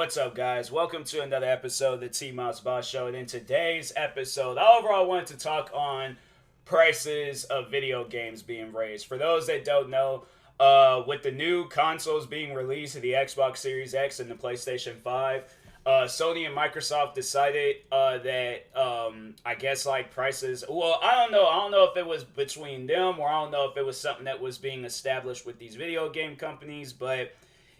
What's up, guys? Welcome to another episode of the TMossBoss Show. And in today's episode, I overall wanted to talk on prices of video games being raised. For those that don't know, with the new consoles being released, the Xbox Series X and the PlayStation 5, Sony and Microsoft decided that I guess like prices. Well, I don't know. I don't know if it was between them or I don't know if it was something that was being established with these video game companies, but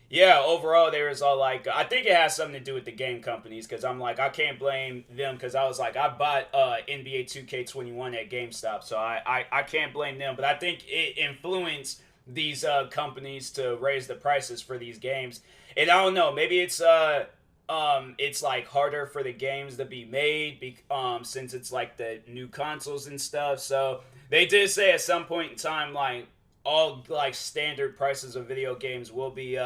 yeah, overall, there was all like, I think it has something to do with the game companies because I'm like, I can't blame them because I was like, I bought NBA 2K21 at GameStop, so I can't blame them. But I think it influenced these companies to raise the prices for these games. And I don't know, maybe it's like harder for the games to be made since it's like the new consoles and stuff. So they did say at some point in time, like, all like standard prices of video games will be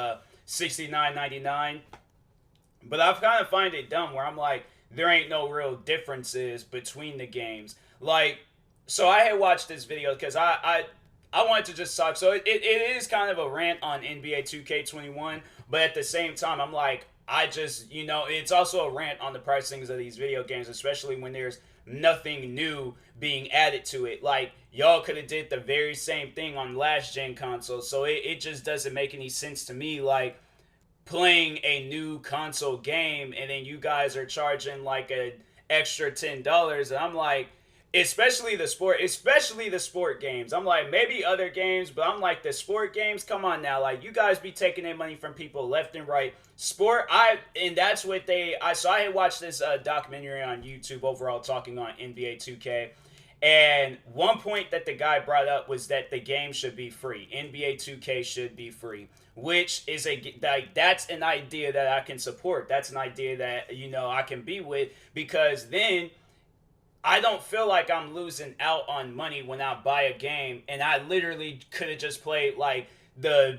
$69.99, but I kind of find it dumb where I'm like, there ain't no real differences between the games. Like, so I had watched this video because I wanted to just talk. So it is kind of a rant on NBA 2K21, but at the same time, I'm like, I just, it's also a rant on the pricings of these video games, especially when there's nothing new being added to it. Like, y'all could have did the very same thing on last gen consoles, so it just doesn't make any sense to me, like, playing a new console game and then you guys are charging like an extra $10, and I'm like, especially the sport games. I'm like, maybe other games, but I'm like, the sport games, come on now, like, you guys be taking in money from people left and right. And that's what so I had watched this documentary on YouTube overall talking on NBA 2K, and one point that the guy brought up was that the game should be free. NBA 2K should be free, which is that's an idea that I can support. That's an idea that, I can be with, because then I don't feel like I'm losing out on money when I buy a game, and I literally could have just played like the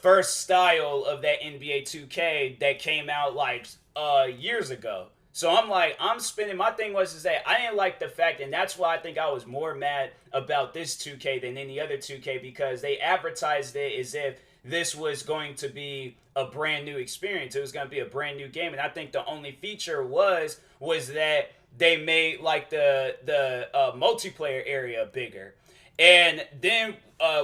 first style of that NBA 2K that came out like years ago. So I'm like, I'm spending, my thing was that I didn't like the fact, and that's why I think I was more mad about this 2K than any other 2K, because they advertised it as if this was going to be a brand new experience. It was going to be a brand new game, and I think the only feature was that they made like the multiplayer area bigger. And then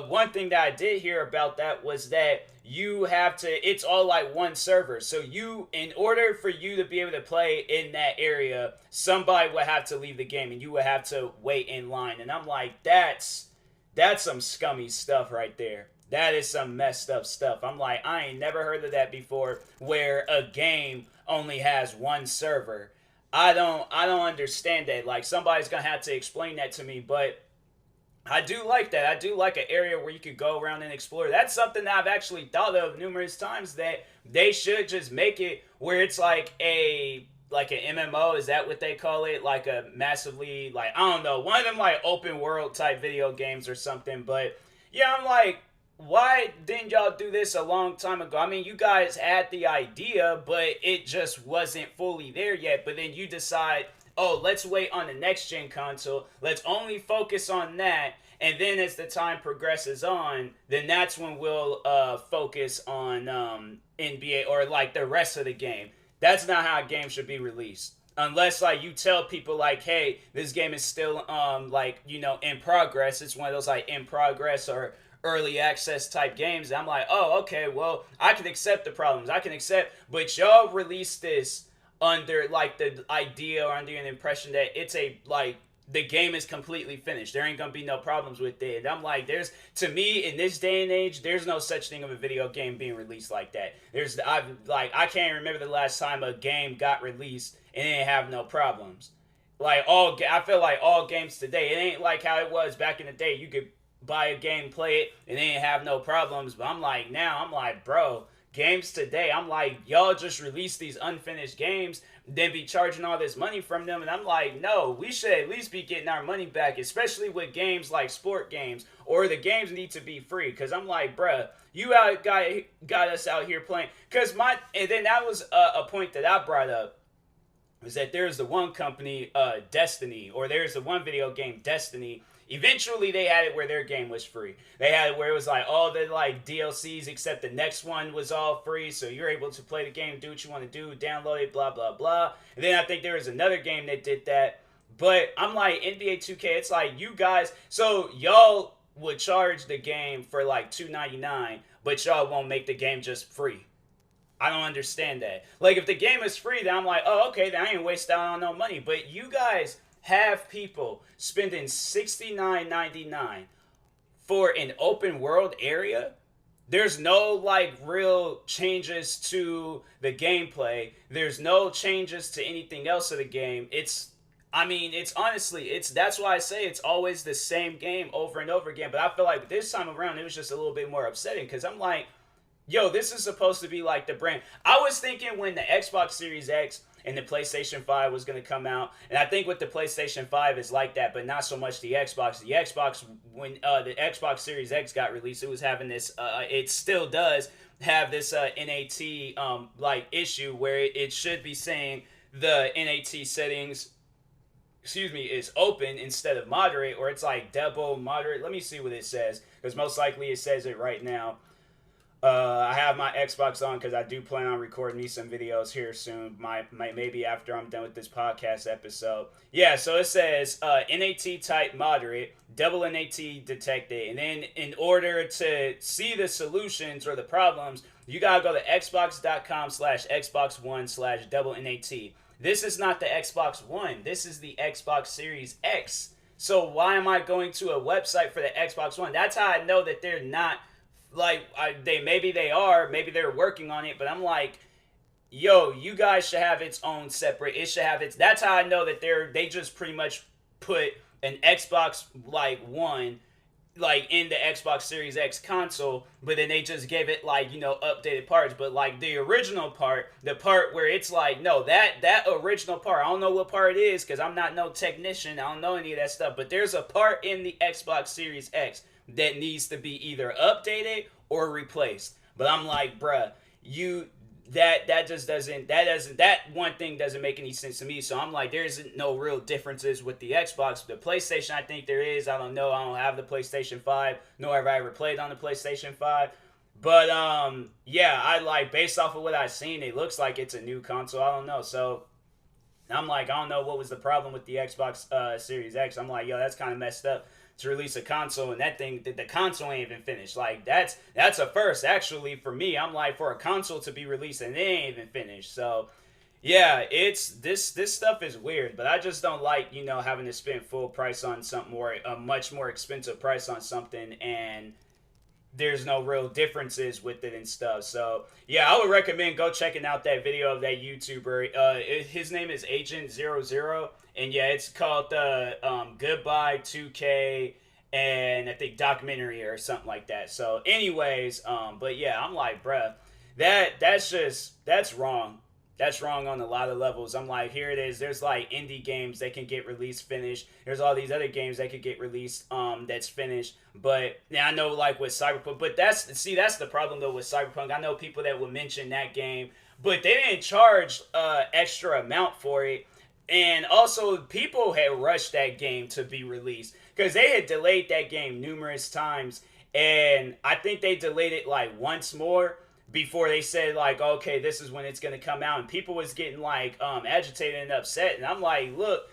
one thing that I did hear about that was that it's all like one server. So in order for you to be able to play in that area, somebody would have to leave the game and you would have to wait in line. And I'm like, that's some scummy stuff right there. That is some messed up stuff. I'm like, I ain't never heard of that before, where a game only has one server. I don't understand that. Like, somebody's gonna have to explain that to me, but I do like that. I do like an area where you could go around and explore. That's something that I've actually thought of numerous times, that they should just make it where it's like an MMO. Is that what they call it? Like a massively, like, I don't know, one of them like open world type video games or something. But yeah, I'm like, why didn't y'all do this a long time ago? I mean, you guys had the idea, but it just wasn't fully there yet. But then you decide, oh, let's wait on the next gen console. Let's only focus on that. And then as the time progresses on, then that's when we'll focus on NBA or like the rest of the game. That's not how a game should be released. Unless like you tell people like, hey, this game is still in progress. It's one of those like in progress or early access type games. I'm like, oh, okay, well, I can accept the problems. But y'all release this under like the idea or under an impression that it's the game is completely finished. There ain't gonna be no problems with it. And I'm like, to me in this day and age, there's no such thing of a video game being released like that. I can't remember the last time a game got released and it didn't have no problems. I feel like all games today, it ain't like how it was back in the day. You could buy a game, play it, and they ain't have no problems. But I'm like, bro, games today, I'm like, y'all just release these unfinished games, then be charging all this money from them. And I'm like, no, we should at least be getting our money back, especially with games like sport games, or the games need to be free. Because I'm like, bruh, you got us out here playing. And then that was a point that I brought up, is that there's the one company, Destiny, or there's the one video game, Destiny. Eventually, they had it where their game was free. They had it where it was like all the like DLCs except the next one was all free, so you're able to play the game, do what you want to do, download it, blah blah blah. And then I think there was another game that did that. But I'm like NBA 2K, it's like you guys, so y'all would charge the game for like $2.99, but y'all won't make the game just free. I don't understand that. Like, if the game is free, then I'm like, oh, okay, then I ain't wasting out on no money. But you guys have people spending $69.99 for an open world area. There's no, like, real changes to the gameplay. There's no changes to anything else of the game. It's honestly, that's why I say it's always the same game over and over again. But I feel like this time around, it was just a little bit more upsetting because I'm like, yo, this is supposed to be like the brand. I was thinking when the Xbox Series X and the PlayStation 5 was going to come out, and I think with the PlayStation 5 is like that, but not so much the Xbox. The Xbox, when the Xbox Series X got released, it was having this, it still does have this NAT like issue where it should be saying the NAT settings, is open instead of moderate, or it's like double moderate. Let me see what it says, because most likely it says it right now. I have my Xbox on because I do plan on recording me some videos here soon. Maybe after I'm done with this podcast episode. Yeah, so it says NAT type moderate, double NAT detected. And then in order to see the solutions or the problems, you gotta go to xbox.com/Xbox One/double NAT. This is not the Xbox One. This is the Xbox Series X. So why am I going to a website for the Xbox One? That's how I know that they're not. Like, maybe they're working on it, but I'm like, yo, you guys should have its own separate, it should have its, that's how I know that they just pretty much put an Xbox, like, One, like, in the Xbox Series X console, but then they just gave it, like, updated parts, but, like, the original part, the part where it's like, no, that original part, I don't know what part it is, because I'm not no technician, I don't know any of that stuff, but there's a part in the Xbox Series X that needs to be either updated or replaced. But I'm like, bruh, that one thing doesn't make any sense to me. So I'm like, there's no real differences with the Xbox. The PlayStation, I think there is. I don't know. I don't have the PlayStation 5, nor have I ever played on the PlayStation 5. But yeah, I like, based off of what I've seen, it looks like it's a new console. I don't know. So I'm like, I don't know what was the problem with the Xbox Series X. I'm like, yo, that's kind of messed up to release a console, and that thing, the console ain't even finished. Like, that's a first, actually, for me. I'm like, for a console to be released and it ain't even finished. So yeah, it's this stuff is weird, but I just don't like, having to spend full price on something, or a much more expensive price on something, and there's no real differences with it and stuff. So yeah, I would recommend go checking out that video of that YouTuber. His name is Agent 00, and yeah, it's called Goodbye 2K, and I think documentary or something like that. So anyways, but yeah, I'm like, bruh, that's wrong. That's wrong on a lot of levels. I'm like, here it is. There's like indie games that can get released finished. There's all these other games that could get released that's finished. But yeah, I know like with Cyberpunk, but that's the problem though with Cyberpunk. I know people that would mention that game, but they didn't charge extra amount for it. And also, people had rushed that game to be released because they had delayed that game numerous times, and I think they delayed it like once more before they said like, okay, this is when it's gonna come out, and people was getting like agitated and upset, and I'm like, look,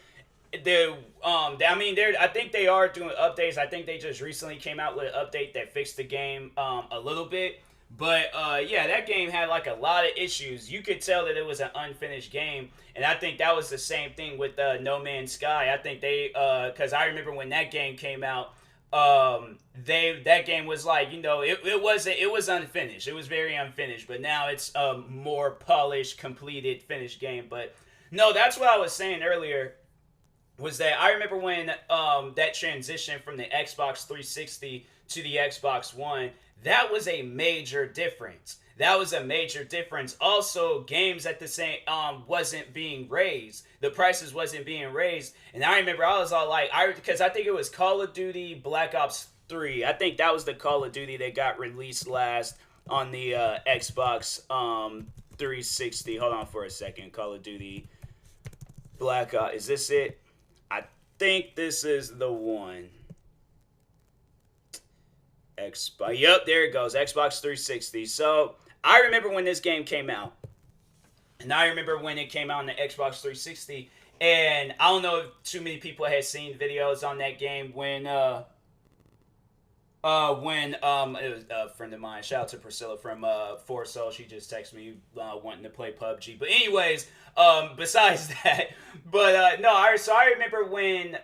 I think they are doing updates. I think they just recently came out with an update that fixed the game a little bit, but yeah, that game had like a lot of issues. You could tell that it was an unfinished game, and I think that was the same thing with No Man's Sky. I think they, because I remember when that game came out, that game was like, it was unfinished. It was very unfinished, but now it's a more polished, completed, finished game. But no, that's what I was saying earlier, was that I remember when that transition from the Xbox 360 to the Xbox One, that was a major difference. That was a major difference. Also, games at the same wasn't being raised. The prices wasn't being raised. And I remember I was all like, because I think it was Call of Duty Black Ops 3. I think that was the Call of Duty that got released last on the Xbox 360. Hold on for a second. Call of Duty Black Ops. Is this it? I think this is the one. Xbox. Yep, there it goes. Xbox 360. So I remember when this game came out, and I remember when it came out on the Xbox 360. And I don't know if too many people had seen videos on that game when it was a friend of mine. Shout out to Priscilla from Forsoul. She just texted me wanting to play PUBG. But anyways, besides that, but no, so I remember when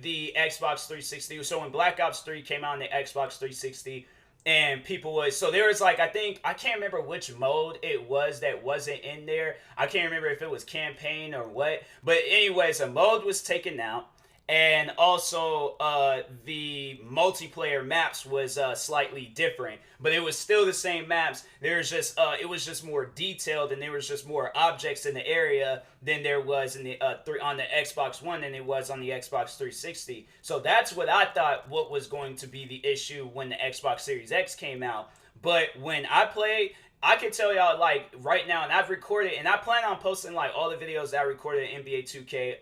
the Xbox 360. So when Black Ops 3 came out on the Xbox 360, and people was so there was like I can't remember which mode it was that wasn't in there. I can't remember if it was campaign or what. But anyways, a mode was taken out. And also, the multiplayer maps was slightly different, but it was still the same maps. There's just it was just more detailed, and there was just more objects in the area than there was in the on the Xbox One than it was on the Xbox 360. So that's what I thought what was going to be the issue when the Xbox Series X came out. But when I played, I can tell y'all like right now, and I've recorded, and I plan on posting like all the videos that I recorded in NBA 2K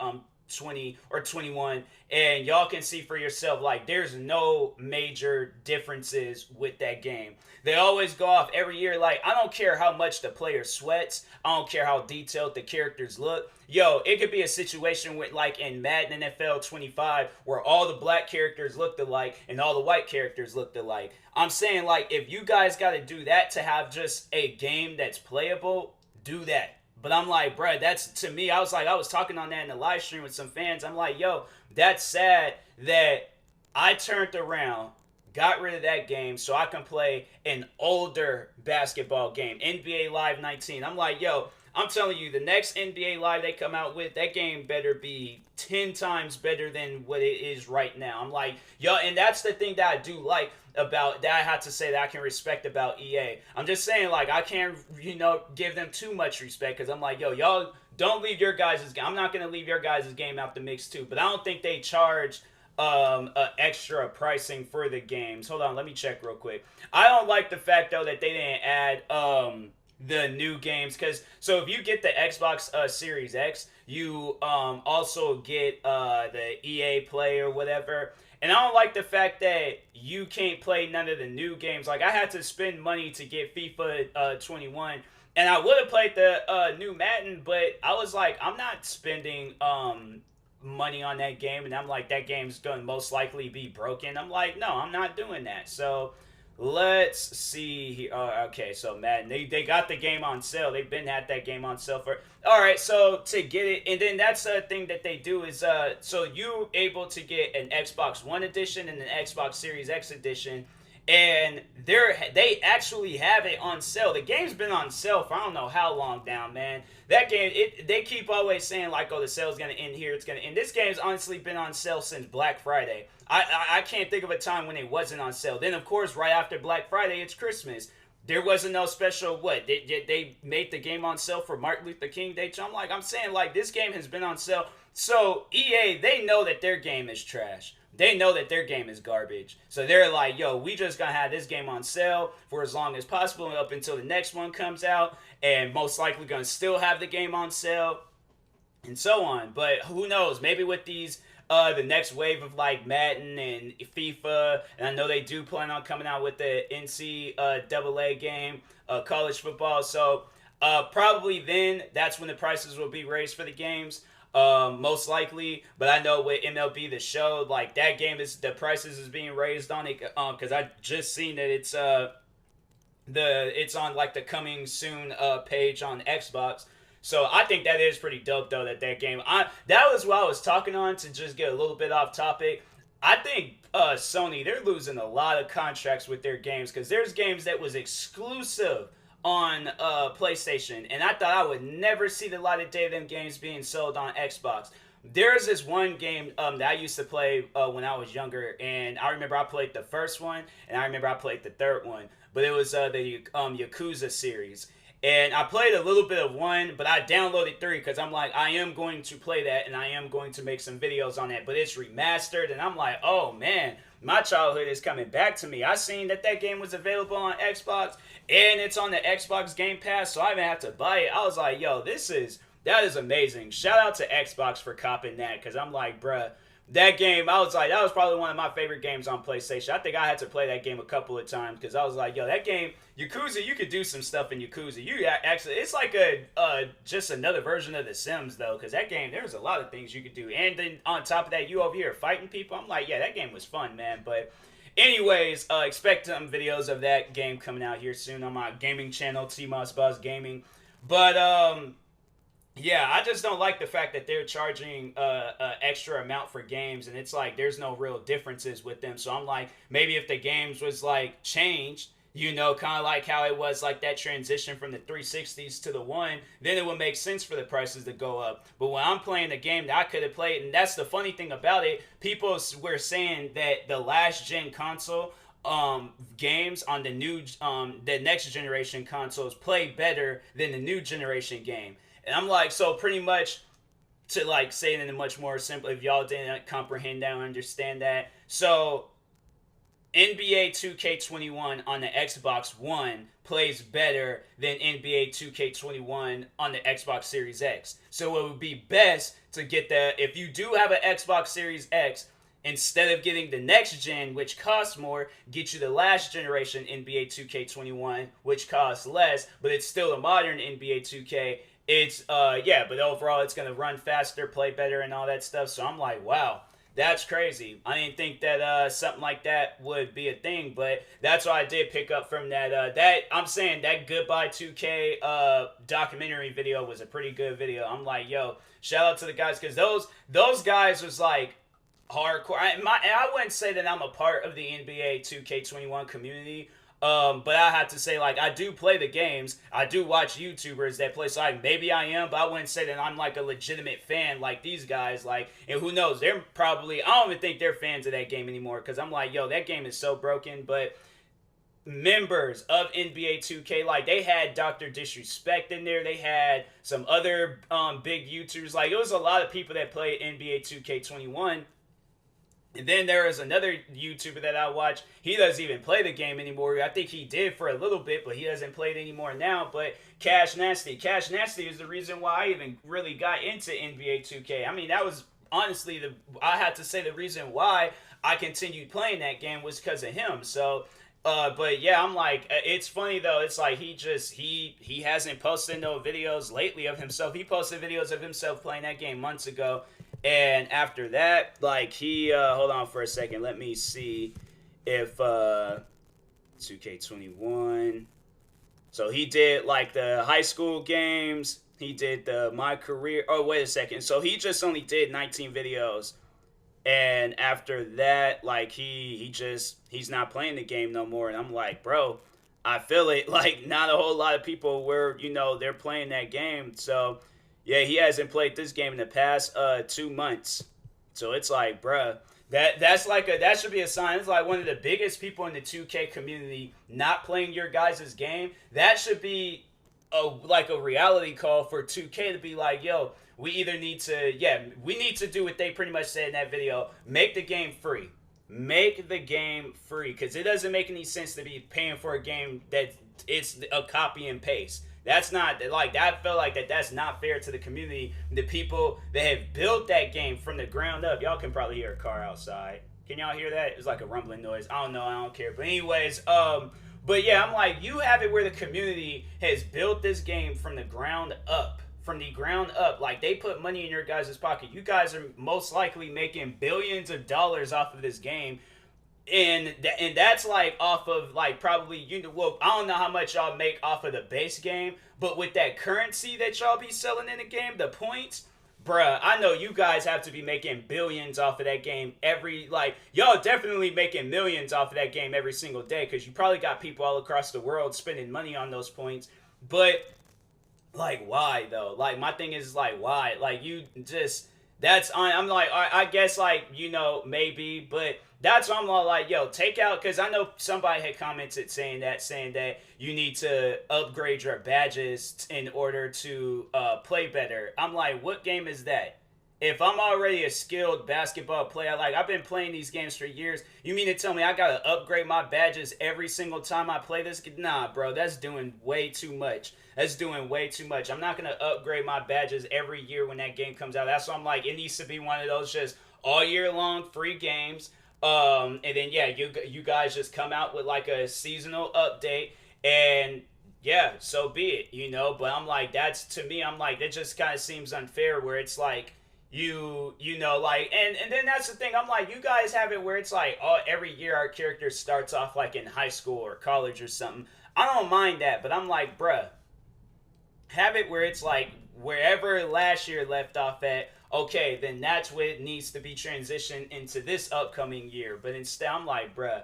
20 or 21, and y'all can see for yourself like there's no major differences with that game. They always go off every year like I don't care how much the player sweats, I don't care how detailed the characters look. Yo, it could be a situation with like in Madden NFL 25 where all the black characters looked alike and all the white characters looked alike. I'm saying like if you guys got to do that to have just a game that's playable, do that. But I'm like, bruh, that's, to me, I was talking on that in the live stream with some fans. I'm like, yo, that's sad that I turned around, got rid of that game so I can play an older basketball game, NBA Live 19. I'm like, yo, I'm telling you, the next NBA Live they come out with, that game better be 10 times better than what it is right now. I'm like, yo, and that's the thing that I do like about that I have to say that I can respect about EA. I'm just saying, like, I can't, give them too much respect because I'm like, yo, y'all don't leave your guys' game. I'm not going to leave your guys' game out the mix too, but I don't think they charge extra pricing for the games. Hold on, let me check real quick. I don't like the fact, though, that they didn't add the new games because so if you get the Xbox Series X, you also get the EA Play or whatever. And I don't like the fact that you can't play none of the new games. Like, I had to spend money to get FIFA 21. And I would have played the new Madden, but I was like, I'm not spending money on that game. And I'm like, that game's going to most likely be broken. I'm like, no, I'm not doing that. So let's see here. Okay, so Madden, they got the game on sale. They've been at that game on sale for... All right, so to get it, and then that's the thing that they do is, so you're able to get an Xbox One edition and an Xbox Series X edition, and they actually have it on sale. The game's been on sale for I don't know how long now, man. That game, they keep always saying like, oh, the sale's gonna end here, it's gonna end. This game's honestly been on sale since Black Friday. I can't think of a time when it wasn't on sale. Then of course, right after Black Friday, it's Christmas. There wasn't no special, what, they made the game on sale for Martin Luther King Day. So I'm saying, like, this game has been on sale. So, EA, they know that their game is trash. They know that their game is garbage. So, they're like, yo, we just gonna have this game on sale for as long as possible up until the next one comes out. And most likely gonna still have the game on sale. And so on. But who knows? Maybe with these... the next wave of like Madden and FIFA, and I know they do plan on coming out with the NCAA game, college football. So probably then that's when the prices will be raised for the games, most likely. But I know with MLB The Show, like that game is the prices is being raised on it because I just seen that it's on like the coming soon page on Xbox. So I think that is pretty dope, though, that game... that was what I was talking on, to just get a little bit off topic. I think Sony, they're losing a lot of contracts with their games, because there's games that was exclusive on PlayStation, and I thought I would never see the light of day of them games being sold on Xbox. There's this one game that I used to play when I was younger, and I remember I played the first one, and I remember I played the third one, but it was the Yakuza series. And I played a little bit of one, but I downloaded 3 because I'm like, I am going to play that and I am going to make some videos on that. But it's remastered and I'm like, oh man, my childhood is coming back to me. I seen that game was available on Xbox and it's on the Xbox Game Pass, so I even have to buy it. I was like, yo, that is amazing. Shout out to Xbox for copping that because I'm like, bruh, that game, I was like, that was probably one of my favorite games on PlayStation. I think I had to play that game a couple of times because I was like, yo, that game, Yakuza, you could do some stuff in Yakuza. You actually, it's like a just another version of The Sims though, because that game, there's a lot of things you could do, and then on top of that, you over here fighting people. I'm like, yeah, that game was fun, man. But anyways, expect some videos of that game coming out here soon on my gaming channel, TMossBoss Gaming. But yeah, I just don't like the fact that they're charging an extra amount for games, and it's like there's no real differences with them. So I'm like, maybe if the games was like changed, you know, kind of like how it was like that transition from the 360s to the one, then it would make sense for the prices to go up. But when I'm playing the game that I could have played, and that's the funny thing about it, people were saying that the last gen console games on the next generation consoles play better than the new generation game. And I'm like, so pretty much to like say it in a much more simple, if y'all didn't comprehend that or understand that. So NBA 2K21 on the Xbox One plays better than NBA 2K21 on the Xbox Series X. So it would be best to get that if you do have an Xbox Series X, instead of getting the next gen, which costs more, get you the last generation NBA 2K21, which costs less, but it's still a modern NBA 2K. It's yeah, but overall it's gonna run faster, play better, and all that stuff. So I'm like, wow, that's crazy. I didn't think that something like that would be a thing, but that's what I did pick up from that. That I'm saying that Goodbye 2K documentary video was a pretty good video. I'm like, yo, shout out to the guys, because those guys was like hardcore. I wouldn't say that I'm a part of the NBA 2K21 community. But I have to say, like, I do play the games. I do watch YouTubers that play. So, like, maybe I am, but I wouldn't say that I'm, like, a legitimate fan like these guys. Like, and who knows? They're probably, I don't even think they're fans of that game anymore. Because I'm like, yo, that game is so broken. But members of NBA 2K, like, they had Dr. Disrespect in there. They had some other big YouTubers. Like, it was a lot of people that played NBA 2K21. And then there is another YouTuber that I watch. He doesn't even play the game anymore. I think he did for a little bit, but he doesn't play it anymore now. But Cash Nasty. Cash Nasty is the reason why I even really got into NBA 2K. I mean, that was honestly I had to say the reason why I continued playing that game was because of him. So, but yeah, I'm like, it's funny though. It's like he hasn't posted no videos lately of himself. He posted videos of himself playing that game months ago. And after that, like, he, hold on for a second. Let me see if, 2K21. So he did, like, the high school games. He did the My Career. Oh, wait a second. So he just only did 19 videos. And after that, like, he's not playing the game no more. And I'm like, bro, I feel it. Like, not a whole lot of people were, you know, they're playing that game. So yeah, he hasn't played this game in the past 2 months. So it's like, bruh, that should be a sign. It's like one of the biggest people in the 2K community not playing your guys' game. That should be a reality call for 2K to be like, yo, we either need to do what they pretty much said in that video. Make the game free. Make the game free. Because it doesn't make any sense to be paying for a game that it's a copy and paste. That's not, like, I feel like that's not fair to the community, the people that have built that game from the ground up. Y'all can probably hear a car outside. Can y'all hear that? It's like a rumbling noise. I don't know. I don't care. But anyways, but yeah, I'm like, you have it where the community has built this game from the ground up. From the ground up. Like, they put money in your guys' pocket. You guys are most likely making billions of dollars off of this game. And that's like off of like probably, you know, well, I don't know how much y'all make off of the base game, but with that currency that y'all be selling in the game, the points, bruh, I know you guys have to be making billions off of that game y'all definitely making millions off of that game every single day, because you probably got people all across the world spending money on those points. But like, why though? Like, my thing is like, why? Like, you just, I'm like, I guess, like, you know, maybe, but that's why I'm like, yo, take out, because I know somebody had commented saying that you need to upgrade your badges in order to play better. I'm like, what game is that? If I'm already a skilled basketball player, like, I've been playing these games for years, you mean to tell me I gotta upgrade my badges every single time I play this? Nah, bro, that's doing way too much. That's doing way too much. I'm not gonna upgrade my badges every year when that game comes out. That's why I'm like, it needs to be one of those just all year long free games. And then yeah, you guys just come out with like a seasonal update, and yeah, so be it, you know. But I'm like, that's to me, I'm like, that just kind of seems unfair. Where it's like you know, like, and then that's the thing. I'm like, you guys have it where it's like, oh, every year our character starts off like in high school or college or something. I don't mind that, but I'm like, bruh, have it where it's like wherever last year left off at, okay, then that's what needs to be transitioned into this upcoming year. But instead, I'm like, bruh,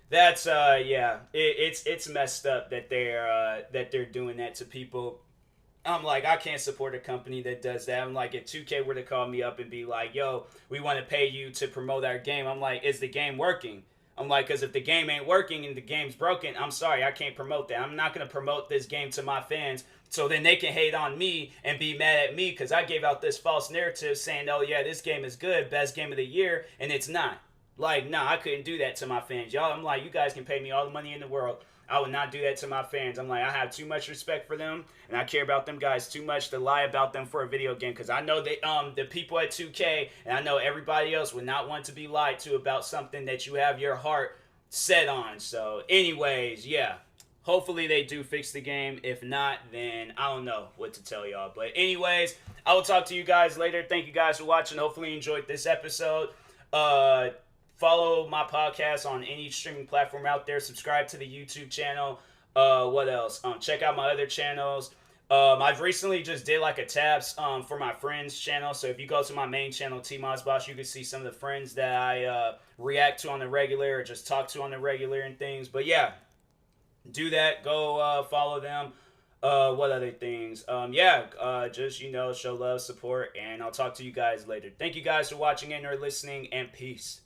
that's yeah, it's messed up that they're doing that to people. I'm like, I can't support a company that does that. I'm like, if 2K were to call me up and be like, yo, we want to pay you to promote our game, I'm like, is the game working? I'm like, because if the game ain't working and the game's broken, I'm sorry, I can't promote that. I'm not going to promote this game to my fans so then they can hate on me and be mad at me because I gave out this false narrative saying, oh, yeah, this game is good, best game of the year, and it's not. Like, nah, I couldn't do that to my fans. Y'all, I'm like, you guys can pay me all the money in the world. I would not do that to my fans. I'm like, I have too much respect for them, and I care about them guys too much to lie about them for a video game. Because I know they, the people at 2K, and I know everybody else would not want to be lied to about something that you have your heart set on. So, anyways, yeah. Hopefully they do fix the game. If not, then I don't know what to tell y'all. But anyways, I will talk to you guys later. Thank you guys for watching. Hopefully you enjoyed this episode. Follow my podcast on any streaming platform out there. Subscribe to the YouTube channel. What else? Check out my other channels. I've recently just did like a tabs for my friends channel. So if you go to my main channel, TMossBoss, you can see some of the friends that I react to on the regular or just talk to on the regular and things. But yeah, do that. Go follow them. What other things? Just, you know, show love, support, and I'll talk to you guys later. Thank you guys for watching and or listening, and peace.